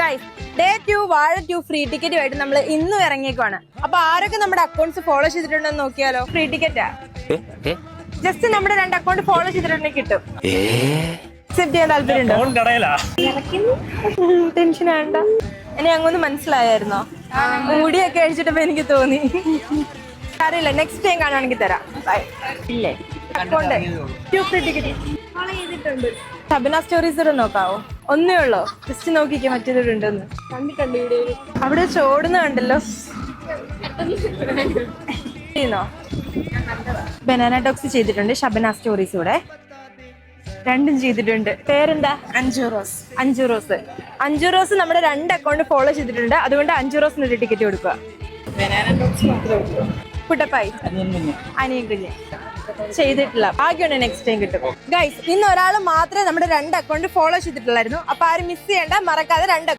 Guys, day 2 വാഴ 2 free ടിക്കറ്റുമായിട്ട് നമ്മൾ ഇന്നും ഇറങ്ങിയേക്കുവാണ്. അപ്പൊ ആരൊക്കെ നമ്മുടെ അക്കൗണ്ട്സ് ഫോളോ ചെയ്തിട്ടുണ്ടെന്ന് നോക്കിയാലോ. ഫ്രീ ടിക്കറ്റാ, ജസ്റ്റ് നമ്മുടെ 2 അക്കൗണ്ട് ഫോളോ ചെയ്തിട്ടുണ്ടെങ്കിൽ കിട്ടും. അക്സെപ്റ്റ് ചെയ്യാൻ താല്പര്യമുണ്ടോ? ടെൻഷൻ വേണ്ട. ഇനി അങ്ങൊന്ന് മനസ്സിലായായിരുന്നോ? മുടിയൊക്കെ അഴിച്ചിട്ടപ്പോ എനിക്ക് തോന്നി. അറിയില്ല, നെക്സ്റ്റ് ടൈം കാണുവാണെങ്കിൽ തരാം. ഇല്ലേ account 2 free ticket Shabana stories നോക്കാവോ? ഒന്നേ ഉള്ളോ? ജസ്റ്റ് നോക്കിക്കോ മറ്റേതുണ്ടെന്ന്. കണ്ടിട്ടുണ്ട് അവിടെ ചോടുന്ന കണ്ടല്ലോ. ബനാന ടോക്സ് ചെയ്തിട്ടുണ്ട്, ഷബന സ്റ്റോറീസ് കൂടെ രണ്ടും ചെയ്തിട്ടുണ്ട്. പേരെന്താ? അഞ്ചു റോസ് നമ്മുടെ 2 അക്കൗണ്ട് ഫോളോ ചെയ്തിട്ടുണ്ട്. അതുകൊണ്ട് 5 റോസിന് ഒരു ടിക്കറ്റ് കൊടുക്കുക. കുട്ടപ്പായി അനിയൻ കുഞ്ഞ് ചെയ്തിട്ടില്ല, ഭാഗ്യമാണ് നെക്സ്റ്റ് ടൈം കിട്ടും. ഗൈസ്, ഇന്ന് ഒരാൾ മാത്രമേ നമ്മുടെ 2 അക്കൗണ്ട് ഫോളോ ചെയ്തിട്ടുള്ളായിരുന്നു. അപ്പൊ ആരും മിസ് ചെയ്യേണ്ട, മറക്കാതെ 2